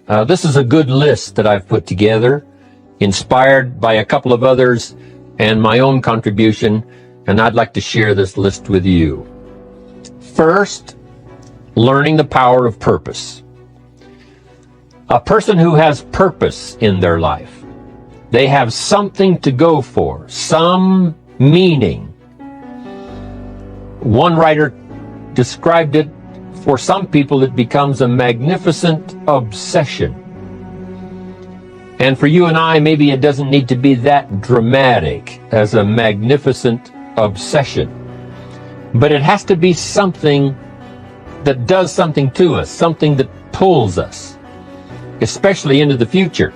This is a good list that I've put together, inspired by a couple of others and my own contribution, and I'd like to share this list with you. First, learning the power of purpose. A person who has purpose in their life, they have something to go for, some meaning. One writer described it, for some people it becomes a magnificent obsession. And for you and I, maybe it doesn't need to be that dramatic as a magnificent obsession. But it has to be something that does something to us, something that pulls us, especially into the future.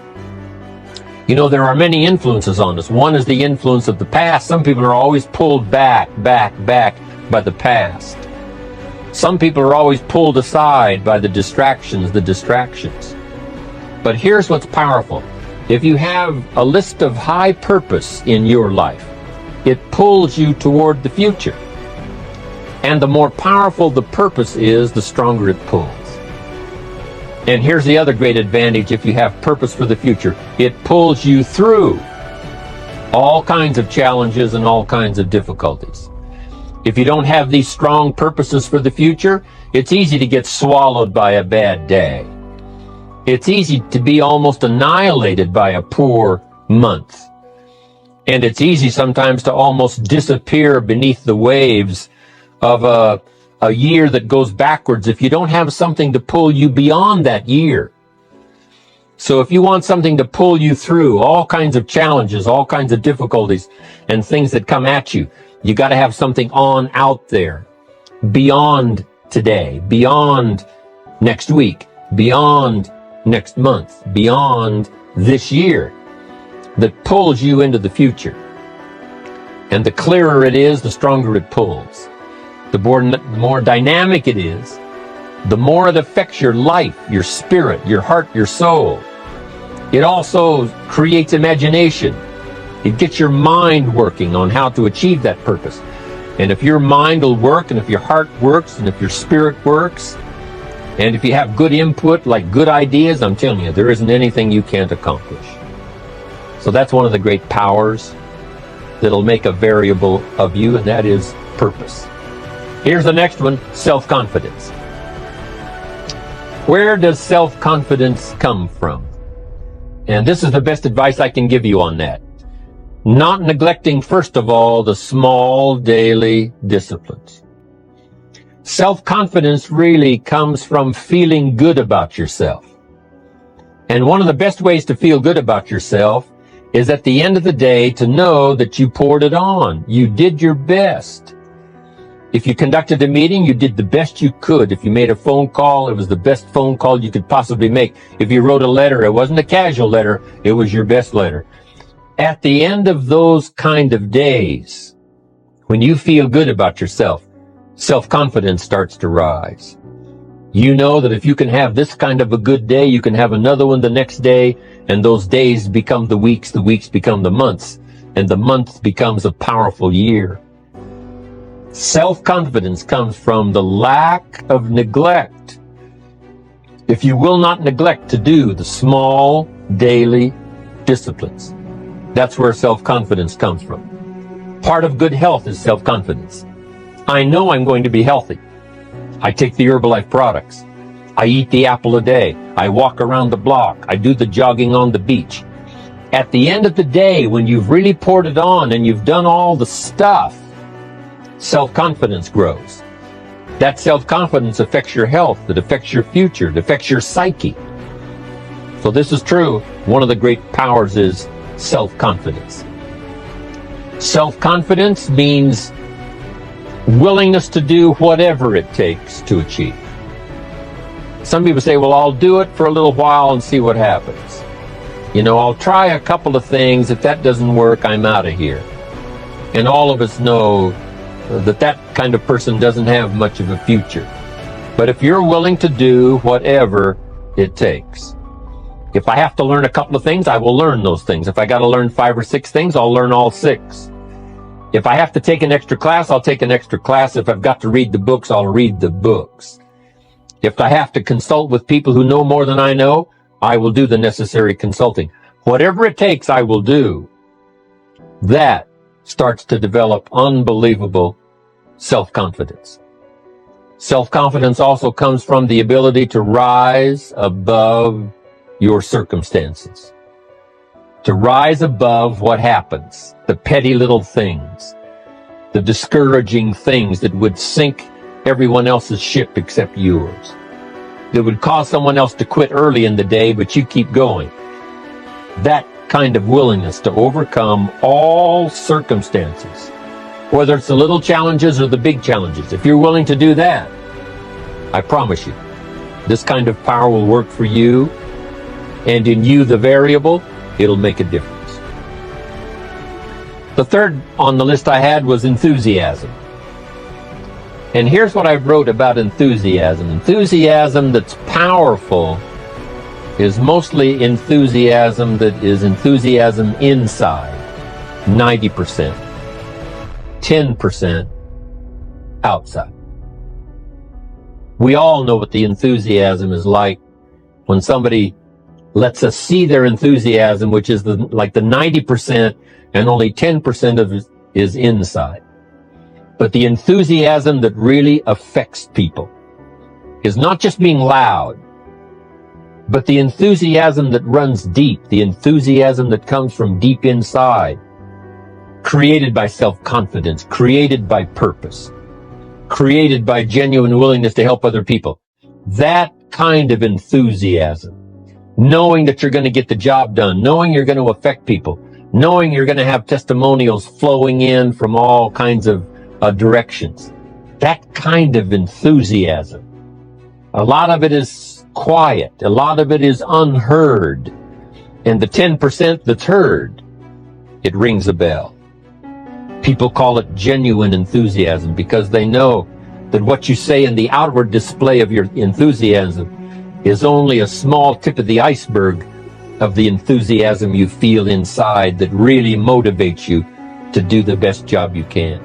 You know, there are many influences on us. One is the influence of the past. Some people are always pulled back by the past. Some people are always pulled aside by the distractions. But here's what's powerful. If you have a list of high purpose in your life, it pulls you toward the future. And the more powerful the purpose is, the stronger it pulls. And here's the other great advantage if you have purpose for the future. It pulls you through all kinds of challenges and all kinds of difficulties. If you don't have these strong purposes for the future, it's easy to get swallowed by a bad day. It's easy to be almost annihilated by a poor month. And it's easy sometimes to almost disappear beneath the waves of a year that goes backwards if you don't have something to pull you beyond that year. So if you want something to pull you through all kinds of challenges, all kinds of difficulties, and things that come at you, you got to have something on out there, beyond today, beyond next week, beyond next month, beyond this year, that pulls you into the future. And the clearer it is, the stronger it pulls. The more dynamic it is, the more it affects your life, your spirit, your heart, your soul. It also creates imagination. It gets your mind working on how to achieve that purpose. And if your mind will work, and if your heart works, and if your spirit works, and if you have good input, like good ideas, I'm telling you, there isn't anything you can't accomplish. So that's one of the great powers that'll make a variable of you, and that is purpose. Here's the next one, self-confidence. Where does self-confidence come from? And this is the best advice I can give you on that. Not neglecting, first of all, the small daily disciplines. Self-confidence really comes from feeling good about yourself. And one of the best ways to feel good about yourself is at the end of the day to know that you poured it on. You did your best. If you conducted a meeting, you did the best you could. If you made a phone call, it was the best phone call you could possibly make. If you wrote a letter, it wasn't a casual letter, it was your best letter. At the end of those kind of days, when you feel good about yourself, self-confidence starts to rise. You know that if you can have this kind of a good day, you can have another one the next day, and those days become the weeks become the months, and the month becomes a powerful year. Self-confidence comes from the lack of neglect. If you will not neglect to do the small daily disciplines, that's where self-confidence comes from. Part of good health is self-confidence. I know I'm going to be healthy. I take the Herbalife products. I eat the apple a day. I walk around the block. I do the jogging on the beach. At the end of the day, when you've really poured it on and you've done all the stuff, self-confidence grows. That self-confidence affects your health. It affects your future. It affects your psyche. So this is true. One of the great powers is self-confidence. Self-confidence means willingness to do whatever it takes to achieve. Some people say, well, I'll do it for a little while and see what happens. You know, I'll try a couple of things. If that doesn't work, I'm out of here. And all of us know that that kind of person doesn't have much of a future. But if you're willing to do whatever it takes, if I have to learn a couple of things, I will learn those things. If I got to learn 5 or 6 things, I'll learn all 6. If I have to take an extra class, I'll take an extra class. If I've got to read the books, I'll read the books. If I have to consult with people who know more than I know, I will do the necessary consulting. Whatever it takes, I will do. That starts to develop unbelievable self-confidence. Self-confidence also comes from the ability to rise above your circumstances, to rise above what happens, the petty little things, the discouraging things that would sink everyone else's ship except yours, that would cause someone else to quit early in the day, but you keep going. That kind of willingness to overcome all circumstances, whether it's the little challenges or the big challenges. If you're willing to do that, I promise you, this kind of power will work for you, and in you, the variable, it'll make a difference. The third on the list I had was enthusiasm. And here's what I wrote about enthusiasm. Enthusiasm that's powerful is mostly enthusiasm that is enthusiasm inside, 90%, 10% outside. We all know what the enthusiasm is like when somebody lets us see their enthusiasm, which is like the 90%, and only 10% of it is inside. But the enthusiasm that really affects people is not just being loud, but the enthusiasm that runs deep, the enthusiasm that comes from deep inside, created by self-confidence, created by purpose, created by genuine willingness to help other people. That kind of enthusiasm, knowing that you're going to get the job done, knowing you're going to affect people, knowing you're going to have testimonials flowing in from all kinds of directions. That kind of enthusiasm. A lot of it is quiet. A lot of it is unheard. And the 10% that's heard, it rings a bell. People call it genuine enthusiasm because they know that what you say in the outward display of your enthusiasm is only a small tip of the iceberg of the enthusiasm you feel inside that really motivates you to do the best job you can.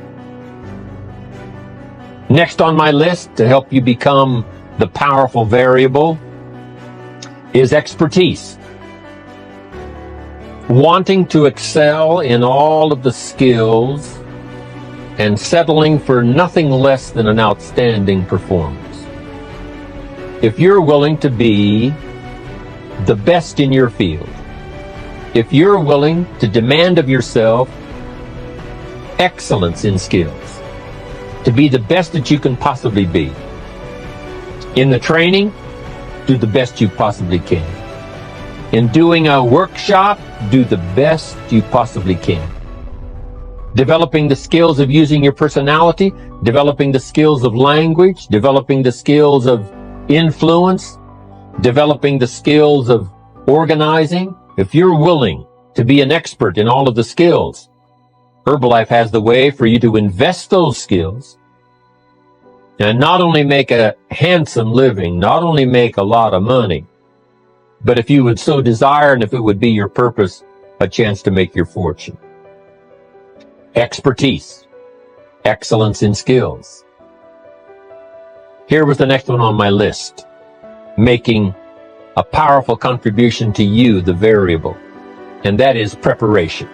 Next on my list to help you become the powerful variable is expertise. Wanting to excel in all of the skills and settling for nothing less than an outstanding performance. If you're willing to be the best in your field, if you're willing to demand of yourself excellence in skills, to be the best that you can possibly be, in the training, do the best you possibly can. In doing a workshop, do the best you possibly can. Developing the skills of using your personality, developing the skills of language, developing the skills of influence, developing the skills of organizing. If you're willing to be an expert in all of the skills, Herbalife has the way for you to invest those skills and not only make a handsome living, not only make a lot of money, but if you would so desire and if it would be your purpose, a chance to make your fortune. Expertise, excellence in skills. Here was the next one on my list, making a powerful contribution to you, the variable, and that is preparation.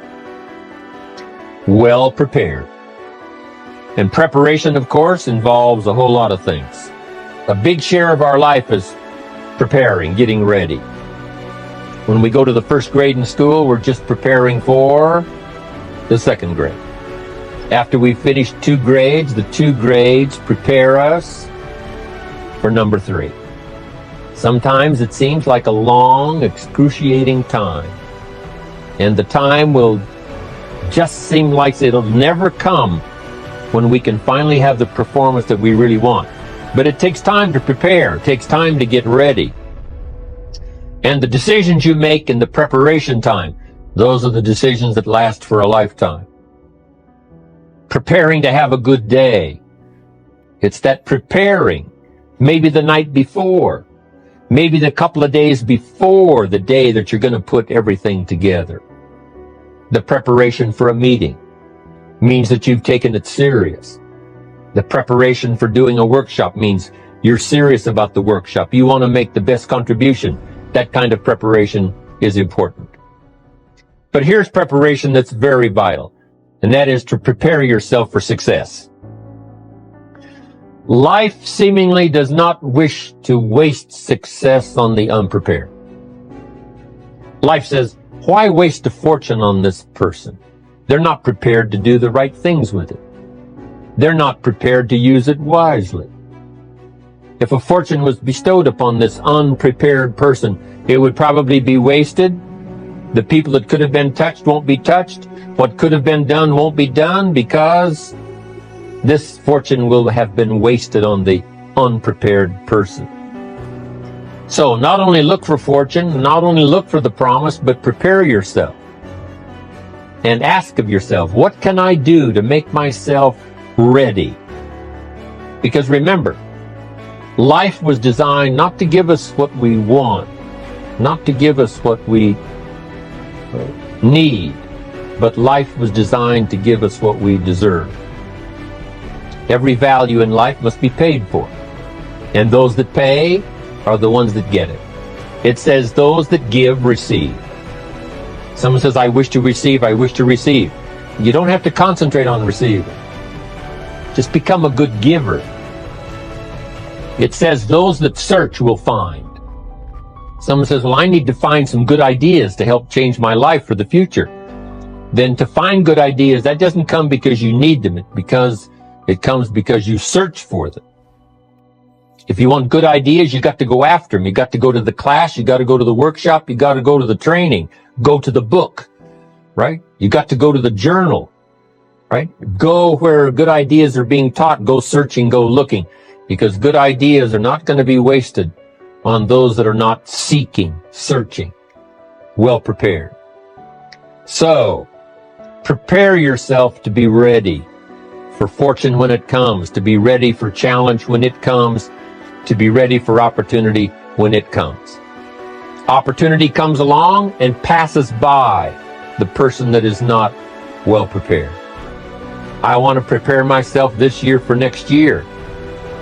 Well prepared. And preparation, of course, involves a whole lot of things. A big share of our life is preparing, getting ready. When we go to the first grade in school, we're just preparing for the second grade. After we finish 2 grades, the 2 grades prepare us for number 3. Sometimes it seems like a long, excruciating time. And the time will just seem like it'll never come when we can finally have the performance that we really want. But it takes time to prepare. It takes time to get ready. And the decisions you make in the preparation time, those are the decisions that last for a lifetime. Preparing to have a good day. It's that preparing, maybe the night before, maybe the couple of days before the day that you're going to put everything together. The preparation for a meeting means that you've taken it serious. The preparation for doing a workshop means you're serious about the workshop. You want to make the best contribution. that kind of preparation is important. But here's preparation that's very vital, and that is to prepare yourself for success. Life seemingly does not wish to waste success on the unprepared. Life says, why waste a fortune on this person? They're not prepared to do the right things with it. They're not prepared to use it wisely. If a fortune was bestowed upon this unprepared person, it would probably be wasted. The people that could have been touched won't be touched. What could have been done won't be done, because this fortune will have been wasted on the unprepared person. So not only look for fortune, not only look for the promise, but prepare yourself. And ask of yourself, what can I do to make myself ready? Because remember, life was designed not to give us what we want, not to give us what we need, but life was designed to give us what we deserve. Every value in life must be paid for, and those that pay are the ones that get it. It says those that give receive. Someone says, I wish to receive, I wish to receive. You don't have to concentrate on receiving. Just become a good giver. It says those that search will find. Someone says, well, I need to find some good ideas to help change my life for the future. Then to find good ideas, that doesn't come because you need them. It comes because you search for them. If you want good ideas, you got to go after them. You got to go to the class. You got to go to the workshop. You got to go to the training. Go to the book, right? You got to go to the journal, right? Go where good ideas are being taught. Go searching, go looking, because good ideas are not going to be wasted on those that are not seeking, searching, well prepared. So, prepare yourself to be ready for fortune when it comes, to be ready for challenge when it comes, to be ready for opportunity when it comes. Opportunity comes along and passes by the person that is not well prepared. I want to prepare myself this year for next year.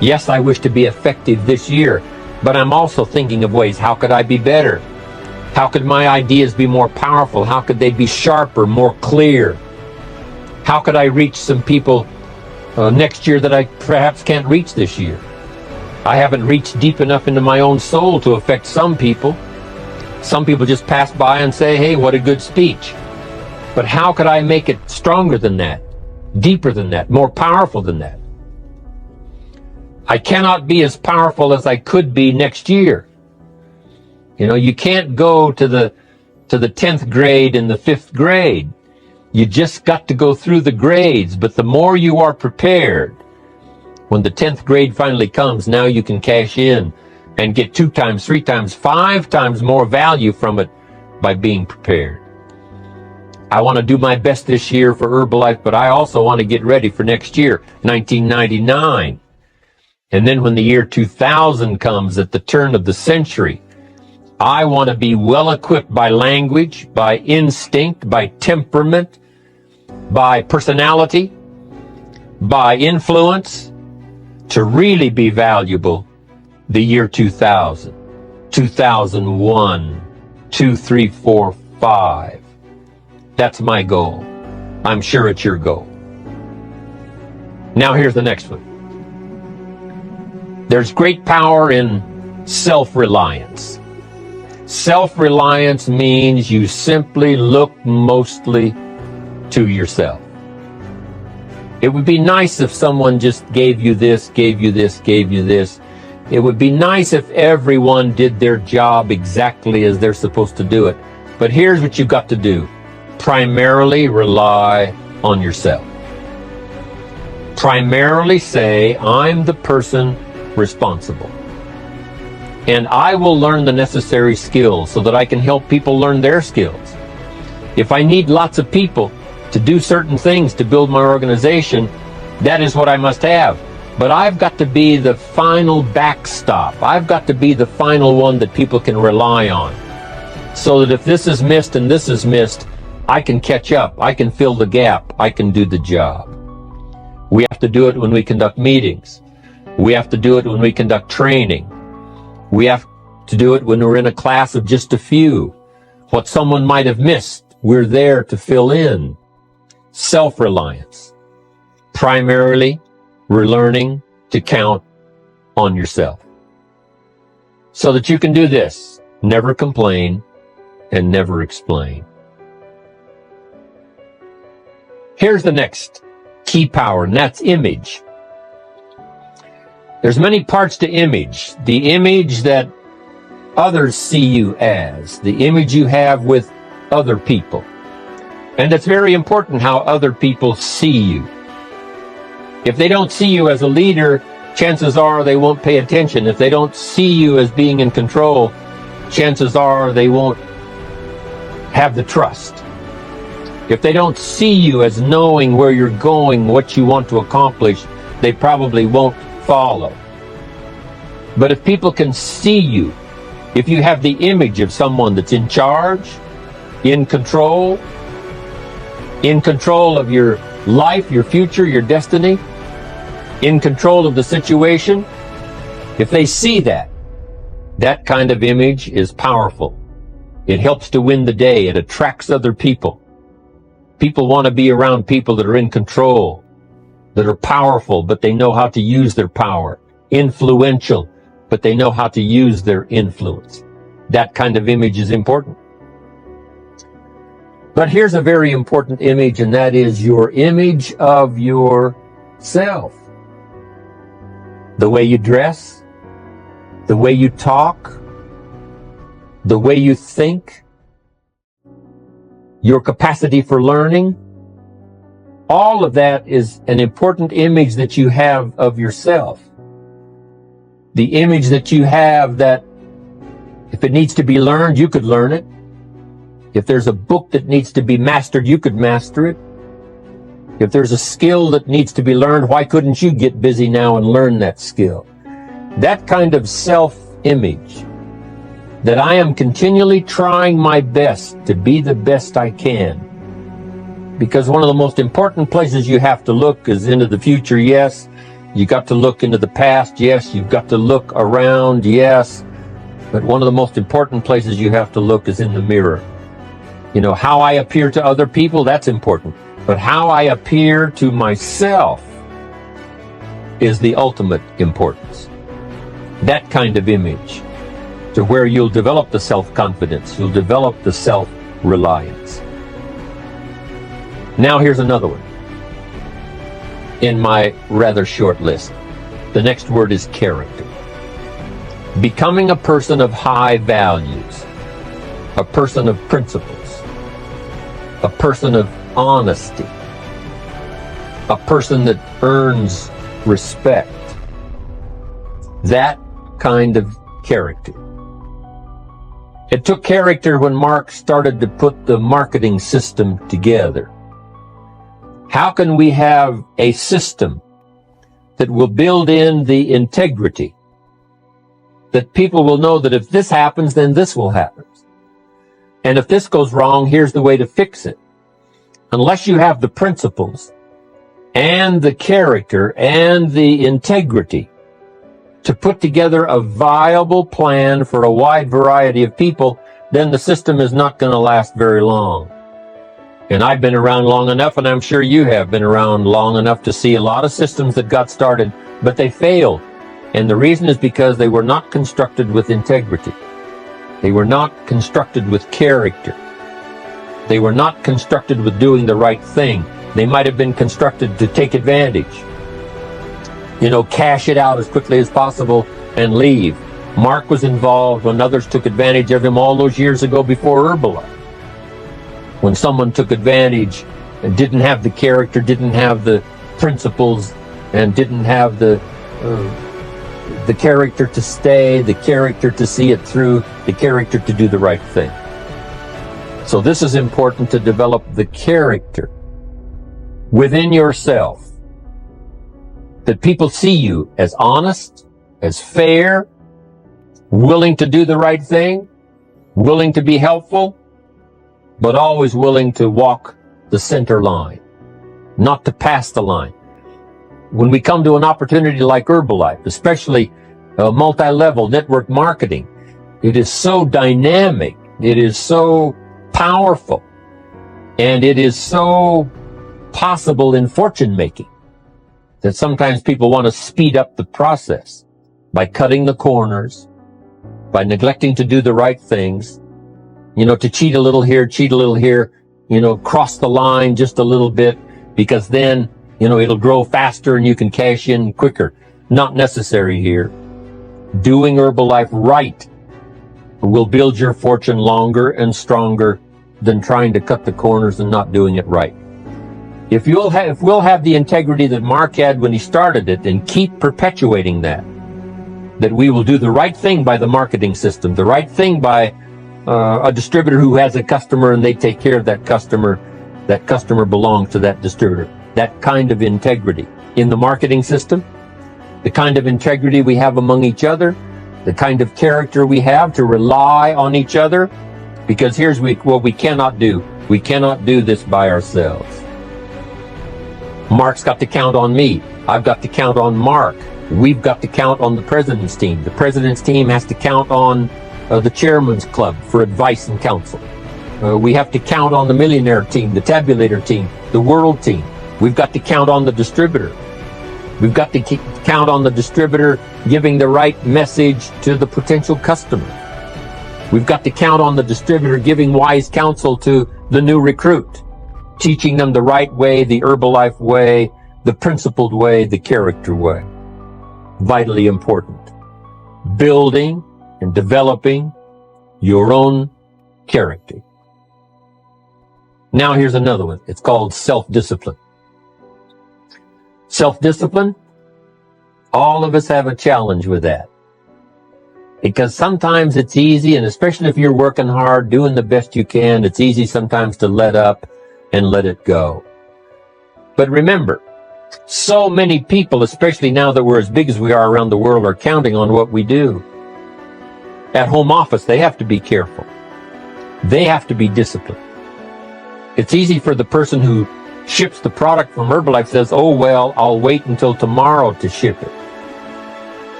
Yes, I wish to be effective this year, but I'm also thinking of ways, how could I be better? How could my ideas be more powerful? How could they be sharper, more clear? How could I reach some people next year that I perhaps can't reach this year? I haven't reached deep enough into my own soul to affect some people. Some people just pass by and say, hey, what a good speech. But how could I make it stronger than that, deeper than that, more powerful than that? I cannot be as powerful as I could be next year. You know, you can't go to the 10th grade in the 5th grade. You just got to go through the grades, but the more you are prepared, when the 10th grade finally comes, now you can cash in and get 2 times, 3 times, 5 times more value from it by being prepared. I want to do my best this year for Herbalife, but I also want to get ready for next year, 1999. And then when the year 2000 comes, at the turn of the century, I want to be well equipped by language, by instinct, by temperament, by personality, by influence, to really be valuable the year 2000, 2001, 2, 3, 4, 5. That's my goal. I'm sure it's your goal. Now here's the next one. There's great power in self-reliance. Self-reliance means you simply look mostly to yourself. It would be nice if someone just gave you this, gave you this, gave you this. It would be nice if everyone did their job exactly as they're supposed to do it. But here's what you've got to do. Primarily rely on yourself. Primarily say, I'm the person responsible. And I will learn the necessary skills so that I can help people learn their skills. If I need lots of people to do certain things to build my organization, that is what I must have. But I've got to be the final backstop. I've got to be the final one that people can rely on. So that if this is missed and this is missed, I can catch up. I can fill the gap. I can do the job. We have to do it when we conduct meetings. We have to do it when we conduct training. We have to do it when we're in a class of just a few. What someone might have missed, we're there to fill in. Self-reliance. Primarily, we're learning to count on yourself. So that you can do this. Never complain and never explain. Here's the next key power, and that's image. There's many parts to image. The image that others see you as, the image you have with other people. And it's very important how other people see you. If they don't see you as a leader, chances are they won't pay attention. If they don't see you as being in control, chances are they won't have the trust. If they don't see you as knowing where you're going, what you want to accomplish, they probably won't follow. But if people can see you, if you have the image of someone that's in charge, in control of your life, your future, your destiny, in control of the situation, if they see that, that kind of image is powerful. It helps to win the day. It attracts other people. People want to be around people that are in control, that are powerful, but they know how to use their power. Influential, but they know how to use their influence. That kind of image is important. But here's a very important image, and that is your image of yourself. The way you dress, the way you talk, the way you think, your capacity for learning, all of that is an important image that you have of yourself. The image that you have that if it needs to be learned, you could learn it. If there's a book that needs to be mastered, you could master it. If there's a skill that needs to be learned, why couldn't you get busy now and learn that skill? That kind of self-image, that I am continually trying my best to be the best I can. Because one of the most important places you have to look is into the future, yes. You got to look into the past, yes. You've got to look around, yes. But one of the most important places you have to look is in the mirror. You know, how I appear to other people, that's important. But how I appear to myself is the ultimate importance. That kind of image, to where you'll develop the self-confidence, you'll develop the self-reliance. Now here's another one in my rather short list. The next word is character. Becoming a person of high values, a person of principles, a person of honesty, a person that earns respect. That kind of character. It took character when Mark started to put the marketing system together. How can we have a system that will build in the integrity, that people will know that if this happens, then this will happen. And if this goes wrong, here's the way to fix it. Unless you have the principles and the character and the integrity to put together a viable plan for a wide variety of people, then the system is not going to last very long. And I've been around long enough, and I'm sure you have been around long enough to see a lot of systems that got started, but they failed. And the reason is because they were not constructed with integrity. They were not constructed with character. They were not constructed with doing the right thing. They might have been constructed to take advantage. You know, cash it out as quickly as possible and leave. Mark was involved when others took advantage of him all those years ago before Herbalife. When someone took advantage and didn't have the character, didn't have the principles, and didn't have the character to stay, the character to see it through, the character to do the right thing. So this is important, to develop the character within yourself, that people see you as honest, as fair, willing to do the right thing, willing to be helpful, but always willing to walk the center line, not to pass the line. When we come to an opportunity like Herbalife, especially multi-level network marketing, It is so dynamic. It is so powerful. And it is so possible in fortune making that sometimes people want to speed up the process by cutting the corners, by neglecting to do the right things, to cheat a little here, cross the line just a little bit, because then, it'll grow faster and you can cash in quicker. Not necessary here. Doing Herbalife right will build your fortune longer and stronger than trying to cut the corners and not doing it right. If we'll have the integrity that Mark had when he started it and keep perpetuating that we will do the right thing by the marketing system, the right thing by a distributor who has a customer and they take care of that customer belongs to that distributor. That kind of integrity in the marketing system, the kind of integrity we have among each other, the kind of character we have to rely on each other, because here's what we cannot do. We cannot do this by ourselves. Mark's got to count on me. I've got to count on Mark. We've got to count on the president's team. The president's team has to count on the chairman's club for advice and counsel. We have to count on the millionaire team, the tabulator team, the world team. We've got to count on the distributor. We've got to count on the distributor giving the right message to the potential customer. We've got to count on the distributor giving wise counsel to the new recruit, teaching them the right way, the Herbalife way, the principled way, the character way. Vitally important. Building and developing your own character. Now here's another one. It's called self-discipline. Self-discipline, all of us have a challenge with that. Because sometimes it's easy, and especially if you're working hard, doing the best you can, it's easy sometimes to let up and let it go. But remember, so many people, especially now that we're as big as we are around the world, are counting on what we do. At home office, they have to be careful. They have to be disciplined. It's easy for the person who ships the product from Herbalife says, oh, well, I'll wait until tomorrow to ship it.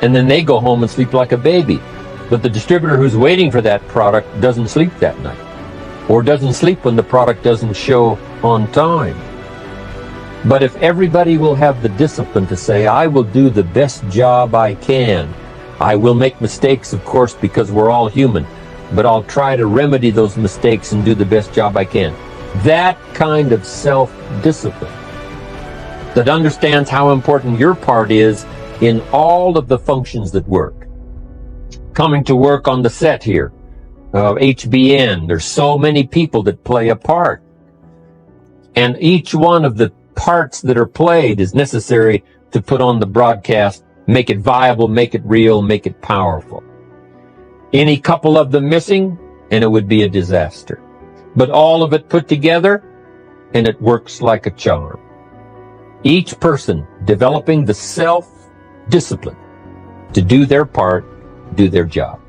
And then they go home and sleep like a baby. But the distributor who's waiting for that product doesn't sleep that night, or doesn't sleep when the product doesn't show on time. But if everybody will have the discipline to say, I will do the best job I can. I will make mistakes, of course, because we're all human, but I'll try to remedy those mistakes and do the best job I can. That kind of self-discipline that understands how important your part is in all of the functions that work. Coming to work on the set here, HBN, there's so many people that play a part. And each one of the parts that are played is necessary to put on the broadcast, make it viable, make it real, make it powerful. Any couple of them missing, and it would be a disaster. But all of it put together, and it works like a charm. Each person developing the self-discipline to do their part, do their job.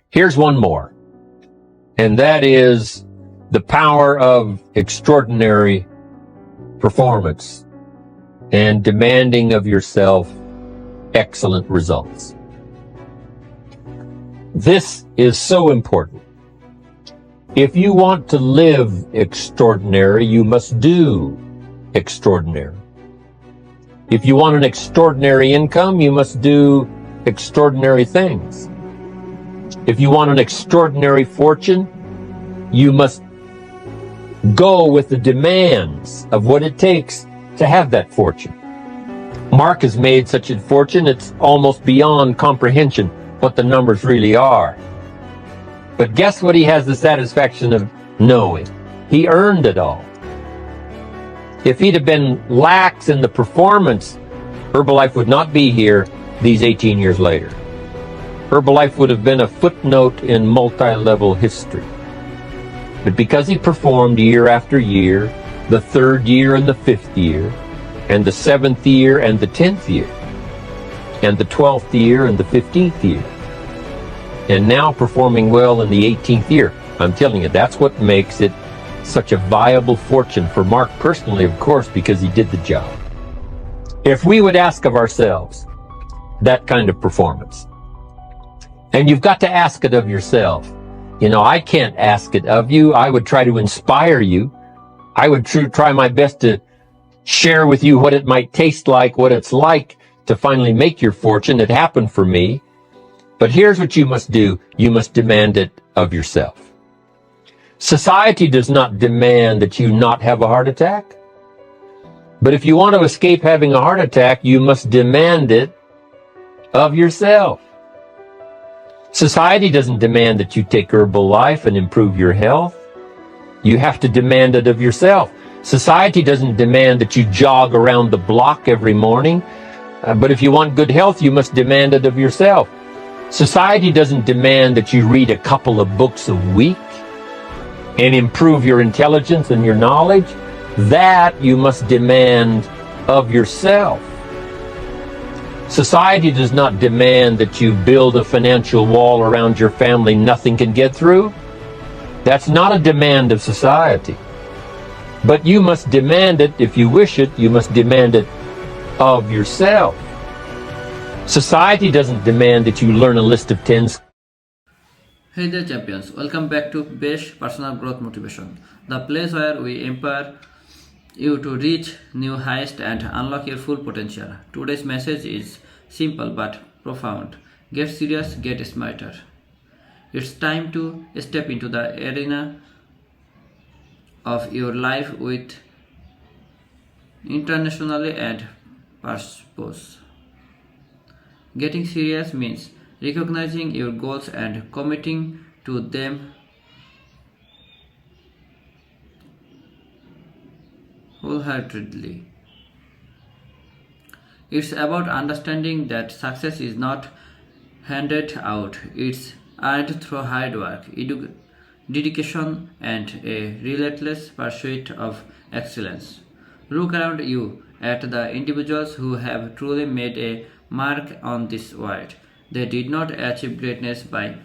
Here's one more, and that is the power of extraordinary performance and demanding of yourself excellent results. This is so important. If you want to live extraordinary, you must do extraordinary. If you want an extraordinary income, you must do extraordinary things. If you want an extraordinary fortune, you must go with the demands of what it takes to have that fortune. Mark has made such a fortune, it's almost beyond comprehension what the numbers really are. But guess what he has the satisfaction of knowing? He earned it all. If he'd have been lax in the performance, Herbalife would not be here these 18 years later. Herbalife would have been a footnote in multi-level history. But because he performed year after year, the third year and the fifth year, and the seventh year and the 10th year, and the 12th year and the 15th year, and now performing well in the 18th year, I'm telling you, that's what makes it such a viable fortune for Mark personally, of course, because he did the job. If we would ask of ourselves that kind of performance, And you've got to ask it of yourself. You know, I can't ask it of you. I would try to inspire you. I would try my best to share with you what it might taste like, what it's like to finally make your fortune. It happened for me. But here's what you must do. You must demand it of yourself. Society does not demand that you not have a heart attack. But if you want to escape having a heart attack, you must demand it of yourself. Society doesn't demand that you take Herbalife and improve your health. You have to demand it of yourself. Society doesn't demand that you jog around the block every morning. But if you want good health, you must demand it of yourself. Society doesn't demand that you read a couple of books a week and improve your intelligence and your knowledge. That you must demand of yourself. Society does not demand that you build a financial wall around your family nothing can get through. That's not a demand of society. But you must demand it. If you wish it, you must demand it of yourself. Society doesn't demand that you learn a list of 10. Hey there champions, welcome back to Best Personal Growth Motivation, the place where we empower you to reach new heights and unlock your full potential. Today's message is simple but profound. Get serious, get smarter. It's time to step into the arena of your life with internationally and purpose. Getting serious means recognizing your goals and committing to them wholeheartedly. It's about understanding that success is not handed out, it's earned through hard work, dedication, and a relentless pursuit of excellence. Look around you at the individuals who have truly made a mark on this world. They did not achieve greatness by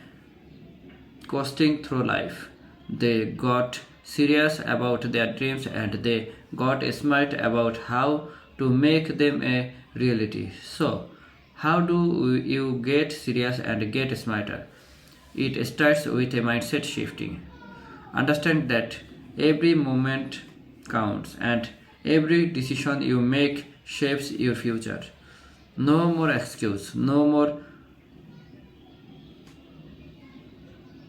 coasting through life. They got serious about their dreams and they got smart about how to make them a reality. So, how do you get serious and get smarter? It starts with a mindset shifting. Understand that every moment counts and every decision you make shapes your future. No more excuse, no more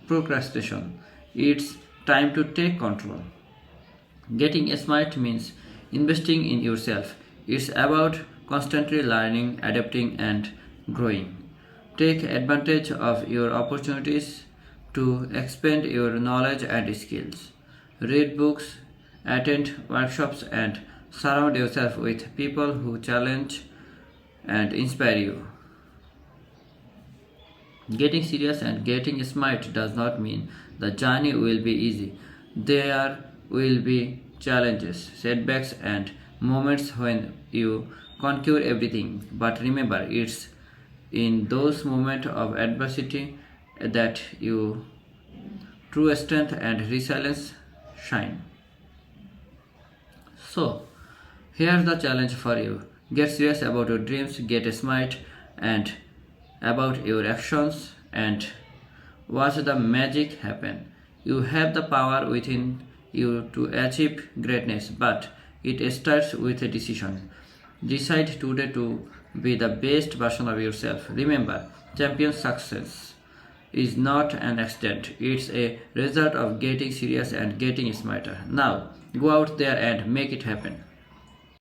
procrastination. It's time to take control. Getting smart means investing in yourself. It's about constantly learning, adapting, and growing. Take advantage of your opportunities to expand your knowledge and skills. Read books, attend workshops, and surround yourself with people who challenge and inspire you. Getting serious and getting smart does not mean the journey will be easy. There will be challenges, setbacks, and moments when you conquer everything. But remember, it's in those moments of adversity that your true strength and resilience shine. So, here's the challenge for you. Get serious about your dreams, get smart and about your actions, and watch the magic happen. You have the power within you to achieve greatness, but it starts with a decision. Decide today to be the best version of yourself. Remember, champion success is not an accident, it's a result of getting serious and getting smarter. Now, go out there and make it happen.